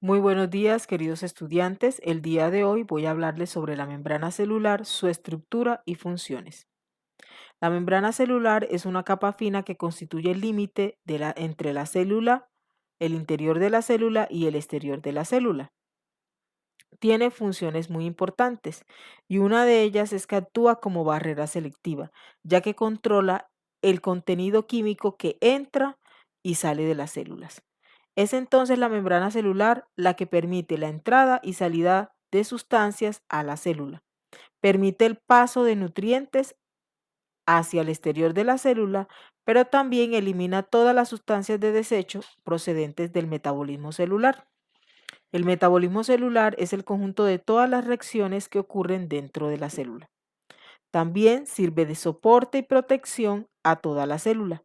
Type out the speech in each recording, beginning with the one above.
Muy buenos días, queridos estudiantes. El día de hoy voy a hablarles sobre la membrana celular, su estructura y funciones. La membrana celular es una capa fina que constituye el límite entre la célula, el interior de la célula y el exterior de la célula. Tiene funciones muy importantes y una de ellas es que actúa como barrera selectiva, ya que controla el contenido químico que entra y sale de las células. Es entonces la membrana celular la que permite la entrada y salida de sustancias a la célula. Permite el paso de nutrientes hacia el exterior de la célula, pero también elimina todas las sustancias de desecho procedentes del metabolismo celular. El metabolismo celular es el conjunto de todas las reacciones que ocurren dentro de la célula. También sirve de soporte y protección a toda la célula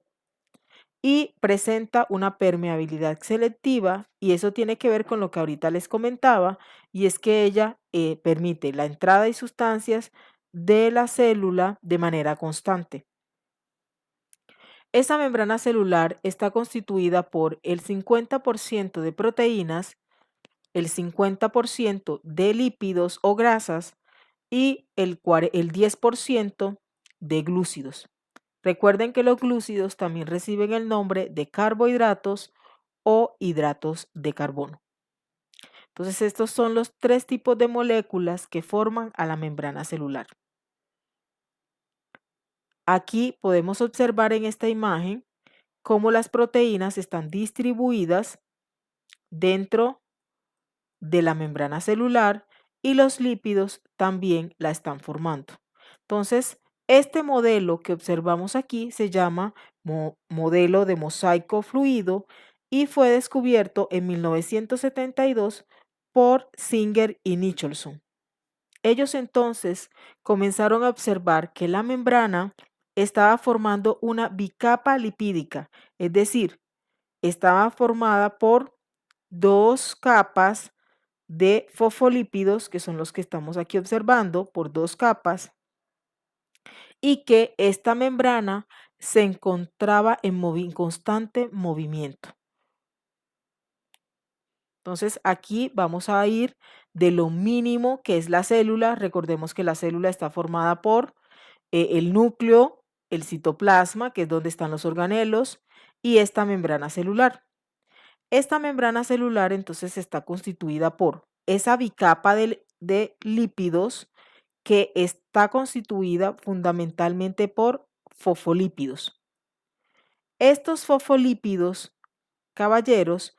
y presenta una permeabilidad selectiva, y eso tiene que ver con lo que ahorita les comentaba, y es que ella permite la entrada de sustancias de la célula de manera constante. Esa membrana celular está constituida por el 50% de proteínas, el 50% de lípidos o grasas y el 10% de glúcidos. Recuerden que los glúcidos también reciben el nombre de carbohidratos o hidratos de carbono. Entonces, estos son los tres tipos de moléculas que forman a la membrana celular. Aquí podemos observar en esta imagen cómo las proteínas están distribuidas dentro de la membrana celular y los lípidos también la están formando. Entonces, este modelo que observamos aquí se llama modelo de mosaico fluido y fue descubierto en 1972 por Singer y Nicholson. Ellos entonces comenzaron a observar que la membrana estaba formando una bicapa lipídica, es decir, estaba formada por dos capas de fosfolípidos, que son los que estamos aquí observando, por dos capas, y que esta membrana se encontraba en constante movimiento. Entonces aquí vamos a ir de lo mínimo que es la célula. Recordemos que la célula está formada por el núcleo, el citoplasma, que es donde están los organelos, y esta membrana celular. Esta membrana celular entonces está constituida por esa bicapa de lípidos que está constituida fundamentalmente por fosfolípidos. Estos fosfolípidos, caballeros,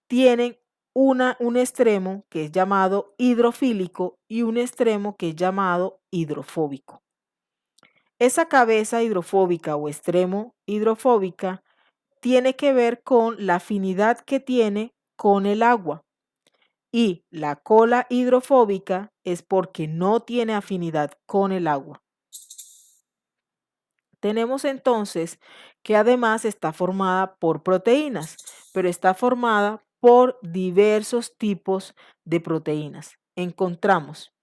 tienen un extremo que es llamado hidrofílico y un extremo que es llamado hidrofóbico. Esa cabeza hidrofóbica o extremo hidrofóbica tiene que ver con la afinidad que tiene con el agua, y la cola hidrofóbica es porque no tiene afinidad con el agua. Tenemos entonces que además está formada por proteínas, pero está formada por diversos tipos de proteínas. Encontramos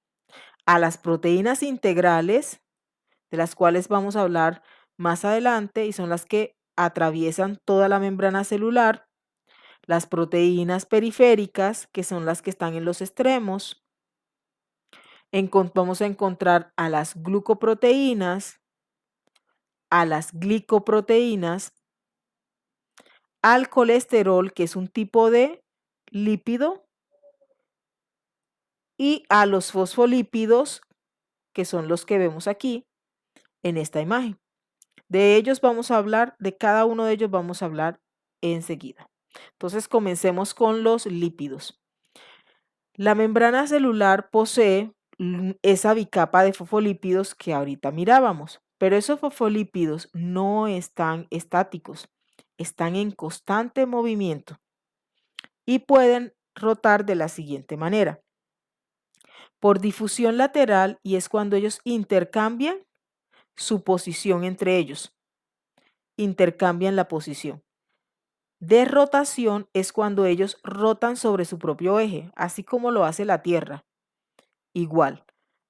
a las proteínas integrales, de las cuales vamos a hablar más adelante y son las que atraviesan toda la membrana celular, las proteínas periféricas, que son las que están en los extremos. Vamos a encontrar a las glucoproteínas, a las glicoproteínas, al colesterol, que es un tipo de lípido, y a los fosfolípidos, que son los que vemos aquí en esta imagen. De ellos vamos a hablar, de cada uno de ellos vamos a hablar enseguida. Entonces comencemos con los lípidos. La membrana celular posee esa bicapa de fosfolípidos que ahorita mirábamos, pero esos fosfolípidos no están estáticos, están en constante movimiento y pueden rotar de la siguiente manera: por difusión lateral, y es cuando ellos intercambian su posición entre ellos, intercambian la posición. De rotación es cuando ellos rotan sobre su propio eje, así como lo hace la Tierra. Igual,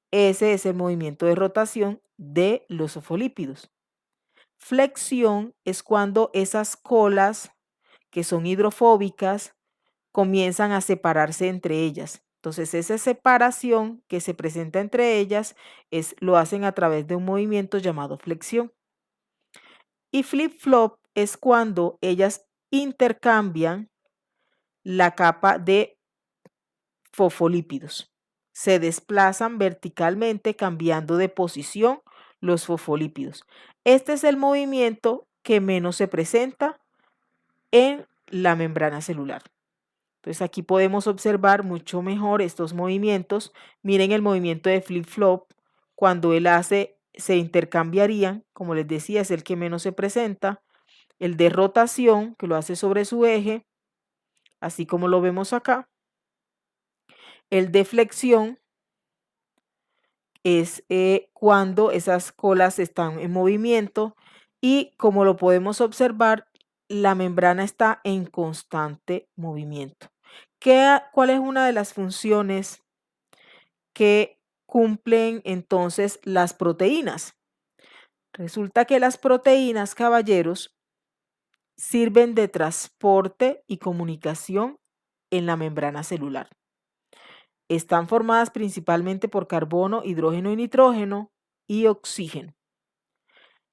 ese es el movimiento de rotación de los fosfolípidos. Flexión es cuando esas colas que son hidrofóbicas comienzan a separarse entre ellas. Entonces, esa separación que se presenta entre ellas lo hacen a través de un movimiento llamado flexión. Y flip-flop es cuando ellas intercambian la capa de fosfolípidos. Se desplazan verticalmente cambiando de posición los fosfolípidos. Este es el movimiento que menos se presenta en la membrana celular. Entonces aquí podemos observar mucho mejor estos movimientos. Miren el movimiento de flip-flop. Cuando él se intercambiarían, como les decía, es el que menos se presenta. El de rotación, que lo hace sobre su eje, así como lo vemos acá. El de flexión es cuando esas colas están en movimiento y como lo podemos observar, la membrana está en constante movimiento. ¿Cuál es una de las funciones que cumplen entonces las proteínas? Resulta que las proteínas, caballeros, sirven de transporte y comunicación en la membrana celular. Están formadas principalmente por carbono, hidrógeno y nitrógeno y oxígeno.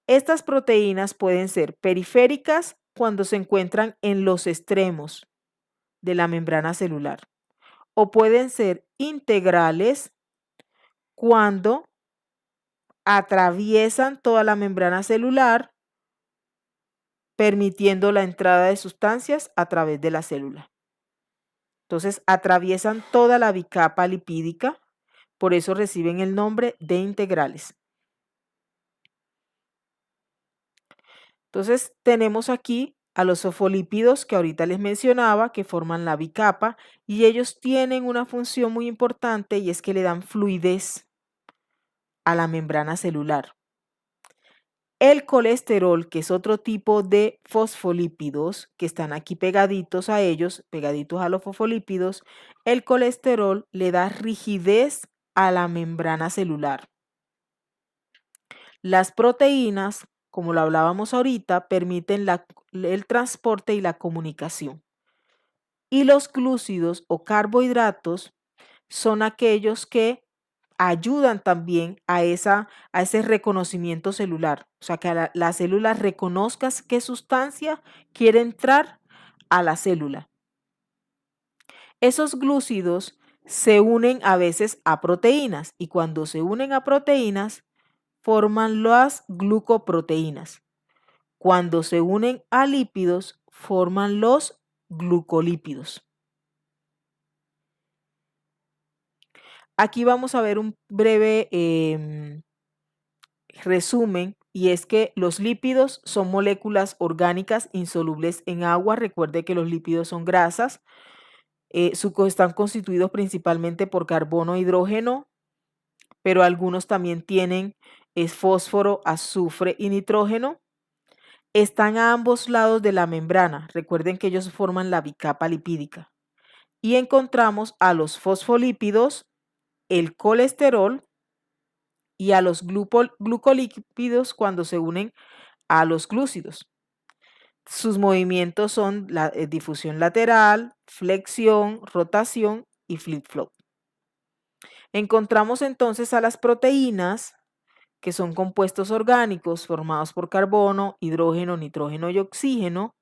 Estas proteínas pueden ser periféricas cuando se encuentran en los extremos de la membrana celular o pueden ser integrales cuando atraviesan toda la membrana celular, permitiendo la entrada de sustancias a través de la célula. Entonces, atraviesan toda la bicapa lipídica, por eso reciben el nombre de integrales. Entonces, tenemos aquí a los fosfolípidos que ahorita les mencionaba, que forman la bicapa, y ellos tienen una función muy importante y es que le dan fluidez a la membrana celular. El colesterol, que es otro tipo de fosfolípidos que están aquí pegaditos a ellos, pegaditos a los fosfolípidos, el colesterol le da rigidez a la membrana celular. Las proteínas, como lo hablábamos ahorita, permiten el transporte y la comunicación. Y los glúcidos o carbohidratos son aquellos que ayudan también a ese reconocimiento celular. O sea, que la célula reconozca qué sustancia quiere entrar a la célula. Esos glúcidos se unen a veces a proteínas y cuando se unen a proteínas forman las glucoproteínas. Cuando se unen a lípidos forman los glucolípidos. Aquí vamos a ver un breve resumen y es que los lípidos son moléculas orgánicas insolubles en agua. Recuerde que los lípidos son grasas. Están constituidos principalmente por carbono e hidrógeno, pero algunos también tienen fósforo, azufre y nitrógeno. Están a ambos lados de la membrana. Recuerden que ellos forman la bicapa lipídica. Y encontramos a los fosfolípidos, el colesterol y a los glucolípidos cuando se unen a los glúcidos. Sus movimientos son la difusión lateral, flexión, rotación y flip-flop. Encontramos entonces a las proteínas, que son compuestos orgánicos formados por carbono, hidrógeno, nitrógeno y oxígeno,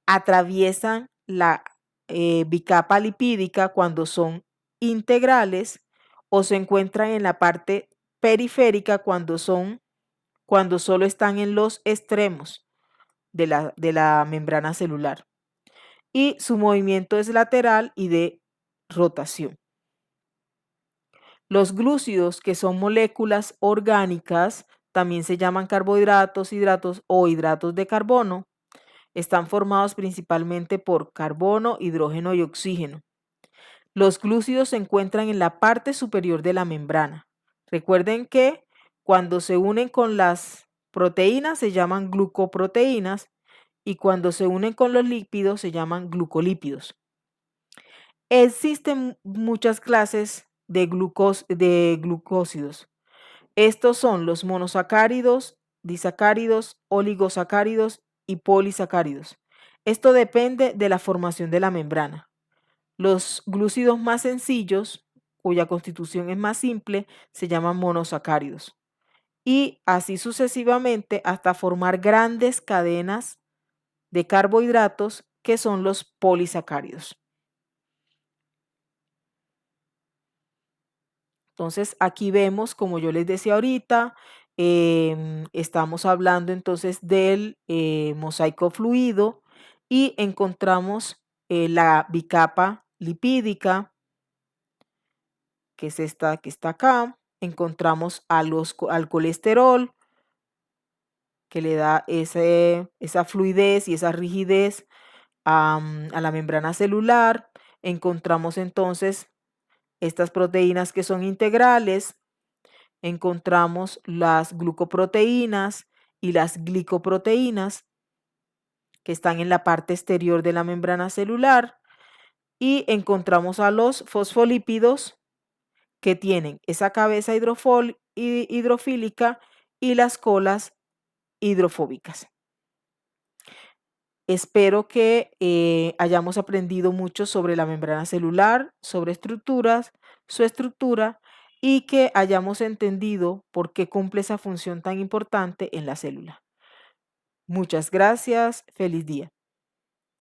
atraviesan la bicapa lipídica cuando son integrales o se encuentran en la parte periférica cuando solo están en los extremos de la membrana celular. Y su movimiento es lateral y de rotación. Los glúcidos, que son moléculas orgánicas, también se llaman carbohidratos, hidratos o hidratos de carbono. Están formados principalmente por carbono, hidrógeno y oxígeno. Los glúcidos se encuentran en la parte superior de la membrana. Recuerden que cuando se unen con las proteínas se llaman glucoproteínas y cuando se unen con los lípidos se llaman glucolípidos. Existen muchas clases de glucósidos. Estos son los monosacáridos, disacáridos, oligosacáridos y polisacáridos. Esto depende de la formación de la membrana. Los glúcidos más sencillos, cuya constitución es más simple, se llaman monosacáridos. Y así sucesivamente hasta formar grandes cadenas de carbohidratos que son los polisacáridos. Entonces, aquí vemos, como yo les decía ahorita, estamos hablando entonces del mosaico fluido y encontramos la bicapa lipídica, que es esta que está acá. Encontramos al colesterol, que le da esa fluidez y esa rigidez a la membrana celular. Encontramos entonces estas proteínas que son integrales, encontramos las glucoproteínas y las glicoproteínas que están en la parte exterior de la membrana celular y encontramos a los fosfolípidos que tienen esa cabeza hidrofílica y las colas hidrofóbicas. Espero que hayamos aprendido mucho sobre la membrana celular, sobre estructuras, su estructura y que hayamos entendido por qué cumple esa función tan importante en la célula. Muchas gracias. Feliz día.